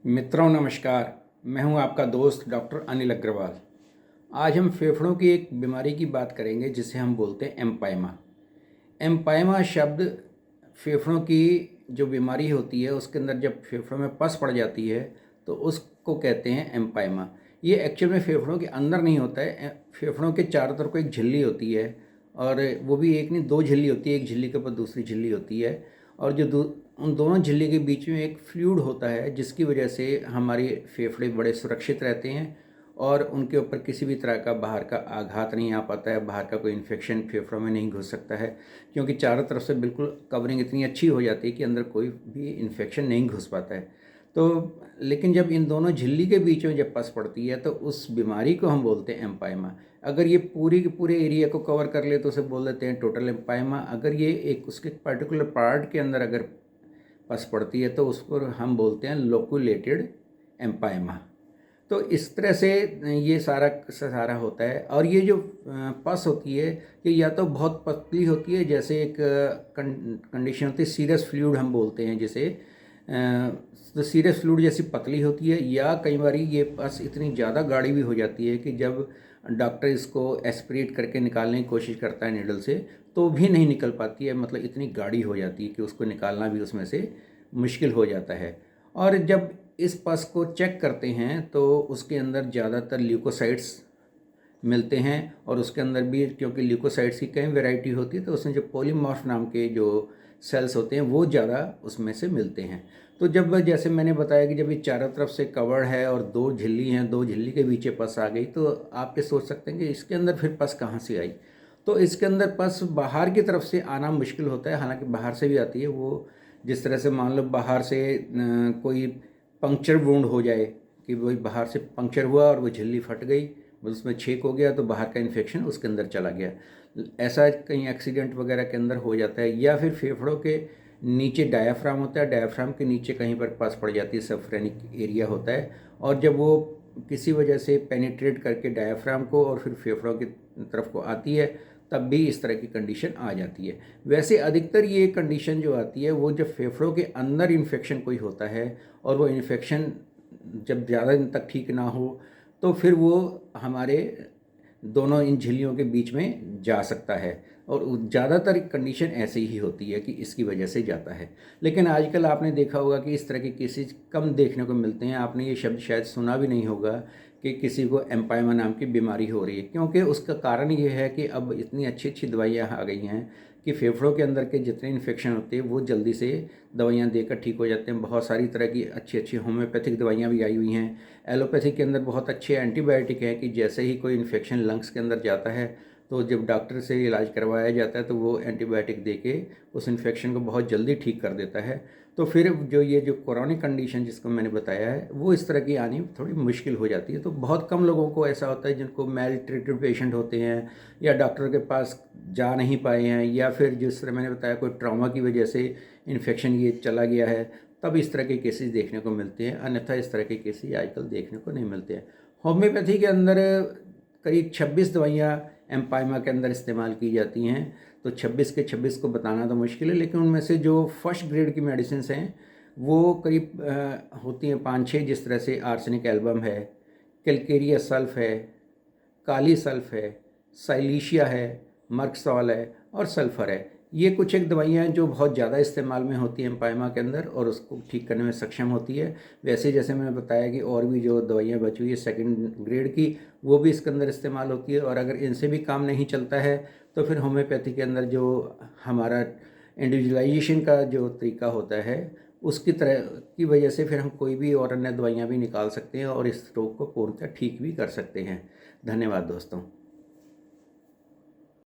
मित्रों नमस्कार। मैं हूं आपका दोस्त डॉक्टर अनिल अग्रवाल। आज हम फेफड़ों की एक बीमारी की बात करेंगे जिसे हम बोलते हैं एम्पाइमा। एम्पाइमा शब्द फेफड़ों की जो बीमारी होती है उसके अंदर जब फेफड़ों में पस पड़ जाती है तो उसको कहते हैं एम्पाइमा। ये एक्चुअल में फेफड़ों के अंदर नहीं होता है, फेफड़ों के चारों तरफ को एक झिल्ली होती है और वो भी एक नहीं दो झिल्ली होती है, एक झिल्ली के ऊपर दूसरी झिल्ली होती है और उन दोनों झिल्ली के बीच में एक फ्लूइड होता है जिसकी वजह से हमारे फेफड़े बड़े सुरक्षित रहते हैं और उनके ऊपर किसी भी तरह का बाहर का आघात नहीं आ पाता है, बाहर का कोई इन्फेक्शन फेफड़ों में नहीं घुस सकता है क्योंकि चारों तरफ से बिल्कुल कवरिंग इतनी अच्छी हो जाती है कि अंदर कोई भी इन्फेक्शन नहीं घुस पाता है। तो लेकिन जब इन दोनों झिल्ली के बीच में जब पस पड़ती है तो उस बीमारी को हम बोलते हैं एम्पाइमा। अगर ये पूरी के पूरे एरिया को कवर कर ले तो उसे बोल देते हैं टोटल एम्पाइमा। अगर ये एक उसके पर्टिकुलर पार्ट के अंदर अगर पस पड़ती है तो उसको हम बोलते हैं लोकुलेटेड एम्पाइमा। तो इस तरह से ये सारा होता है और ये जो पस होती है ये या तो बहुत पतली होती है, जैसे एक कंडीशन होती है सीरस फ्लूइड हम बोलते हैं जिसे, तो सीरस फ्लूइड जैसी पतली होती है, या कई बार ये पस इतनी ज़्यादा गाढ़ी भी हो जाती है कि जब डॉक्टर इसको एस्पिरेट करके निकालने की कोशिश करता है निडल से तो भी नहीं निकल पाती है, मतलब इतनी गाढ़ी हो जाती है कि उसको निकालना भी उसमें से मुश्किल हो जाता है। और जब इस पस को चेक करते हैं तो उसके अंदर ज़्यादातर ल्यूकोसाइट्स मिलते हैं और उसके अंदर भी क्योंकि ल्यूकोसाइट्स की कई वैरायटी होती है तो उसमें जो पॉलीमॉर्फ नाम के जो सेल्स होते हैं वो ज़्यादा उसमें से मिलते हैं। तो जब जैसे मैंने बताया कि जब ये चारों तरफ से कवर्ड है और दो झिल्ली हैं, दो झिल्ली के बीच पस आ गई तो आप ये सोच सकते हैं कि इसके अंदर फिर पस कहाँ से आई। तो इसके अंदर पस बाहर की तरफ से आना मुश्किल होता है, हालांकि बाहर से भी आती है। वो जिस तरह से मान लो बाहर से कोई पंक्चर वुंड हो जाए कि वही बाहर से पंक्चर हुआ और वो झिल्ली फट गई, उसमें छेद हो गया तो बाहर का इन्फेक्शन उसके अंदर चला गया। ऐसा कहीं एक्सीडेंट वगैरह के अंदर हो जाता है। या फिर फेफड़ों के नीचे डायाफ्राम होता है, डायाफ्राम के नीचे कहीं पर पस पड़ जाती है, सफरेनिक एरिया होता है, और जब वो किसी वजह से पेनिट्रेट करके डायाफ्राम को और फिर फेफड़ों की तरफ को आती है तब भी इस तरह की कंडीशन आ जाती है। वैसे अधिकतर ये कंडीशन जो आती है वो जब फेफड़ों के अंदर इन्फेक्शन कोई होता है और वो इन्फेक्शन जब ज़्यादा दिन तक ठीक ना हो तो फिर वो हमारे दोनों इन झिल्लियों के बीच में जा सकता है और ज़्यादातर कंडीशन ऐसे ही होती है कि इसकी वजह से जाता है। लेकिन आजकल आपने देखा होगा कि इस तरह के केसेस कम देखने को मिलते हैं। आपने ये शब्द शायद सुना भी नहीं होगा कि किसी को एम्पाइमा नाम की बीमारी हो रही है, क्योंकि उसका कारण ये है कि अब इतनी अच्छी अच्छी दवाइयाँ आ गई हैं कि फेफड़ों के अंदर के जितने इन्फेक्शन होते हैं वो जल्दी से दवाइयाँ देकर ठीक हो जाते हैं। बहुत सारी तरह की अच्छी अच्छी होम्योपैथिक दवाइयाँ भी आई हुई हैं। एलोपैथी के अंदर बहुत अच्छे एंटीबायोटिक हैं कि जैसे ही कोई इन्फेक्शन लंग्स के अंदर जाता है तो जब डॉक्टर से इलाज करवाया जाता है तो वो एंटीबायोटिक देके उस इन्फेक्शन को बहुत जल्दी ठीक कर देता है। तो फिर जो क्रोनिक कंडीशन जिसको मैंने बताया है वो इस तरह की आनी थोड़ी मुश्किल हो जाती है। तो बहुत कम लोगों को ऐसा होता है जिनको मेल ट्रीटेड पेशेंट होते हैं या डॉक्टर के पास जा नहीं पाए हैं, या फिर जिस तरह मैंने बताया कोई ट्रॉमा की वजह से इन्फेक्शन ये चला गया है, तब इस तरह के केसेस देखने को मिलते हैं। अन्यथा इस तरह के केसेस आजकल देखने को नहीं मिलते हैं। होम्योपैथी के अंदर करीब 26 दवाइयाँ एम्पाइमा के अंदर इस्तेमाल की जाती हैं। तो 26 के 26 को बताना तो मुश्किल है, लेकिन उनमें से जो फर्स्ट ग्रेड की मेडिसिन हैं वो करीब होती हैं 5-6, जिस तरह से आर्सेनिक एल्बम है, कैलकेरिया सल्फ है, काली सल्फ है, साइलिशिया है, मर्कसॉल है और सल्फ़र है। ये कुछ एक दवाइयाँ हैं जो बहुत ज़्यादा इस्तेमाल में होती हैं एम्पाइमा के अंदर और उसको ठीक करने में सक्षम होती है। वैसे जैसे मैंने बताया कि और भी जो दवाइयाँ बची हुई है सेकंड ग्रेड की वो भी इसके अंदर इस्तेमाल होती है, और अगर इनसे भी काम नहीं चलता है तो फिर होम्योपैथी के अंदर जो हमारा इंडिविजुअलाइजेशन का जो तरीका होता है उसकी तरह की वजह से फिर हम कोई भी और अन्य दवाइयाँ भी निकाल सकते हैं और इस रोग को पूर्णतः ठीक भी कर सकते हैं। धन्यवाद दोस्तों।